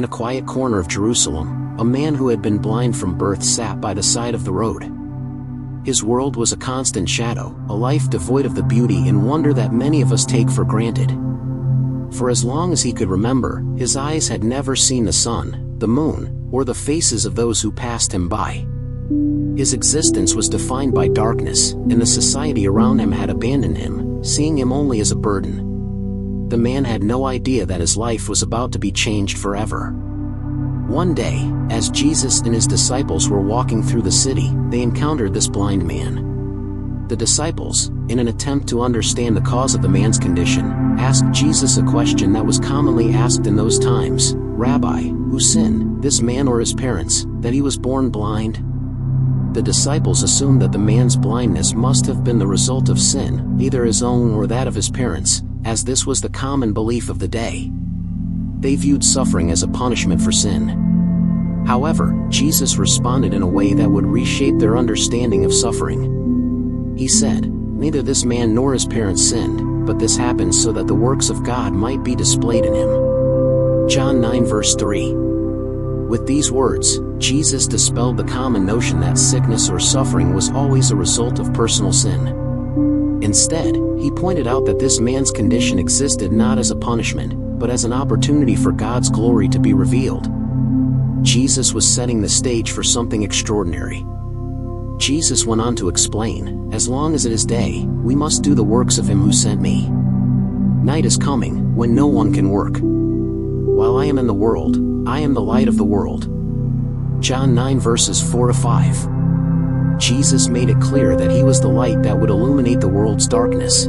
in a quiet corner of Jerusalem, a man who had been blind from birth sat by the side of the road. His world was a constant shadow, a life devoid of the beauty and wonder that many of us take for granted. For as long as he could remember, his eyes had never seen the sun, the moon, or the faces of those who passed him by. His existence was defined by darkness, and the society around him had abandoned him, seeing him only as a burden. The man had no idea that his life was about to be changed forever. One day, as Jesus and his disciples were walking through the city, they encountered this blind man. The disciples, in an attempt to understand the cause of the man's condition, asked Jesus a question that was commonly asked in those times: "Rabbi, who sinned, this man or his parents, that he was born blind?" The disciples assumed that the man's blindness must have been the result of sin, either his own or that of his parents, as this was the common belief of the day. They viewed suffering as a punishment for sin. However, Jesus responded in a way that would reshape their understanding of suffering. He said, "Neither this man nor his parents sinned, but this happened so that the works of God might be displayed in him." John 9 verse 3. With these words, Jesus dispelled the common notion that sickness or suffering was always a result of personal sin. Instead, he pointed out that this man's condition existed not as a punishment, but as an opportunity for God's glory to be revealed. Jesus was setting the stage for something extraordinary. Jesus went on to explain, "As long as it is day, we must do the works of him who sent me. Night is coming, when no one can work. While I am in the world, I am the light of the world." John 9 verses 4 to 5. Jesus made it clear that he was the light that would illuminate the world's darkness.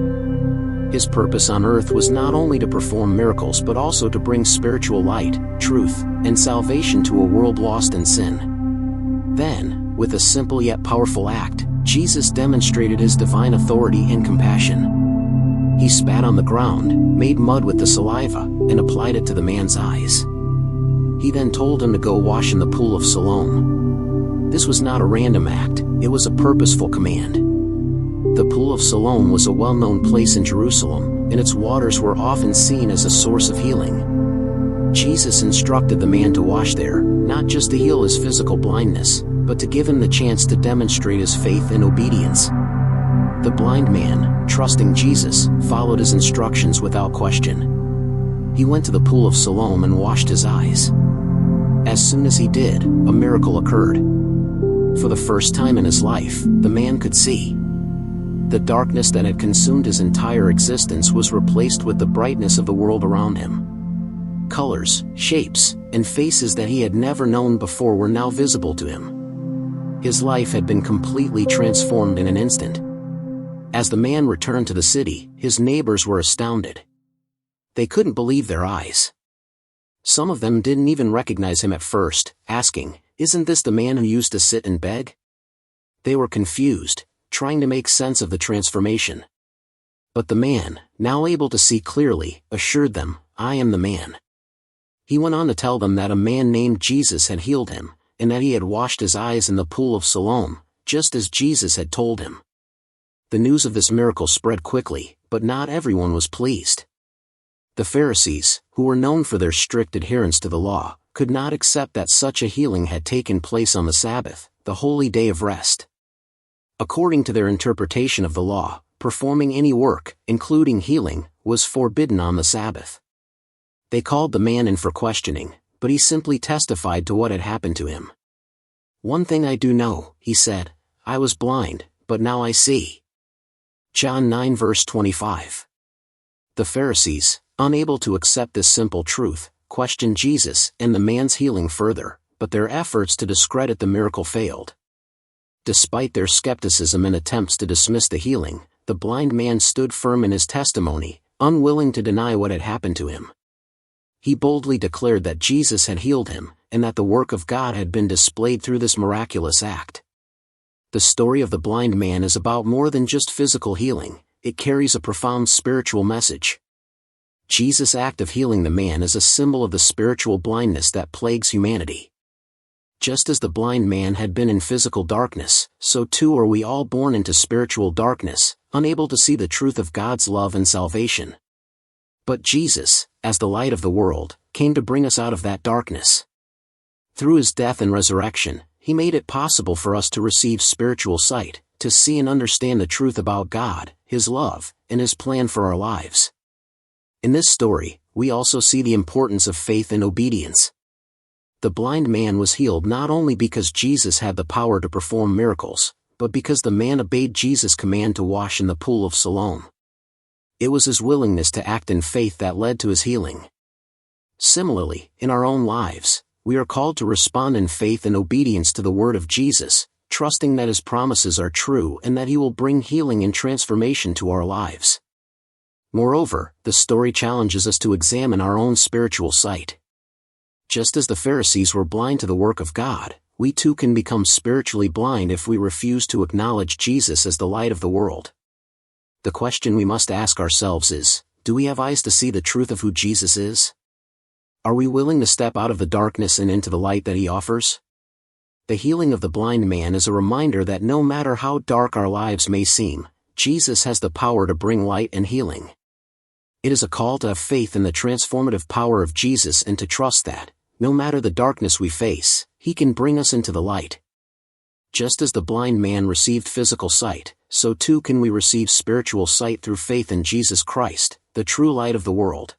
His purpose on earth was not only to perform miracles but also to bring spiritual light, truth, and salvation to a world lost in sin. Then, with a simple yet powerful act, Jesus demonstrated his divine authority and compassion. He spat on the ground, made mud with the saliva, and applied it to the man's eyes. He then told him to go wash in the pool of Siloam. This was not a random act, it was a purposeful command. The Pool of Siloam was a well-known place in Jerusalem, and its waters were often seen as a source of healing. Jesus instructed the man to wash there, not just to heal his physical blindness, but to give him the chance to demonstrate his faith and obedience. The blind man, trusting Jesus, followed his instructions without question. He went to the Pool of Siloam and washed his eyes. As soon as he did, a miracle occurred. For the first time in his life, the man could see. The darkness that had consumed his entire existence was replaced with the brightness of the world around him. Colors, shapes, and faces that he had never known before were now visible to him. His life had been completely transformed in an instant. As the man returned to the city, his neighbors were astounded. They couldn't believe their eyes. Some of them didn't even recognize him at first, asking, "Isn't this the man who used to sit and beg?" They were confused, trying to make sense of the transformation. But the man, now able to see clearly, assured them, "I am the man." He went on to tell them that a man named Jesus had healed him, and that he had washed his eyes in the Pool of Siloam, just as Jesus had told him. The news of this miracle spread quickly, but not everyone was pleased. The Pharisees, who were known for their strict adherence to the law, could not accept that such a healing had taken place on the Sabbath, the holy day of rest. According to their interpretation of the law, performing any work, including healing, was forbidden on the Sabbath. They called the man in for questioning, but he simply testified to what had happened to him. "One thing I do know," he said, "I was blind, but now I see." John 9 verse 25. The Pharisees, unable to accept this simple truth, questioned Jesus and the man's healing further, but their efforts to discredit the miracle failed. Despite their skepticism and attempts to dismiss the healing, the blind man stood firm in his testimony, unwilling to deny what had happened to him. He boldly declared that Jesus had healed him, and that the work of God had been displayed through this miraculous act. The story of the blind man is about more than just physical healing, it carries a profound spiritual message. Jesus' act of healing the man is a symbol of the spiritual blindness that plagues humanity. Just as the blind man had been in physical darkness, so too are we all born into spiritual darkness, unable to see the truth of God's love and salvation. But Jesus, as the light of the world, came to bring us out of that darkness. Through his death and resurrection, he made it possible for us to receive spiritual sight, to see and understand the truth about God, his love, and his plan for our lives. In this story, we also see the importance of faith and obedience. The blind man was healed not only because Jesus had the power to perform miracles, but because the man obeyed Jesus' command to wash in the pool of Siloam. It was his willingness to act in faith that led to his healing. Similarly, in our own lives, we are called to respond in faith and obedience to the word of Jesus, trusting that his promises are true and that he will bring healing and transformation to our lives. Moreover, the story challenges us to examine our own spiritual sight. Just as the Pharisees were blind to the work of God, we too can become spiritually blind if we refuse to acknowledge Jesus as the light of the world. The question we must ask ourselves is, do we have eyes to see the truth of who Jesus is? Are we willing to step out of the darkness and into the light that he offers? The healing of the blind man is a reminder that no matter how dark our lives may seem, Jesus has the power to bring light and healing. It is a call to have faith in the transformative power of Jesus and to trust that, no matter the darkness we face, he can bring us into the light. Just as the blind man received physical sight, so too can we receive spiritual sight through faith in Jesus Christ, the true light of the world.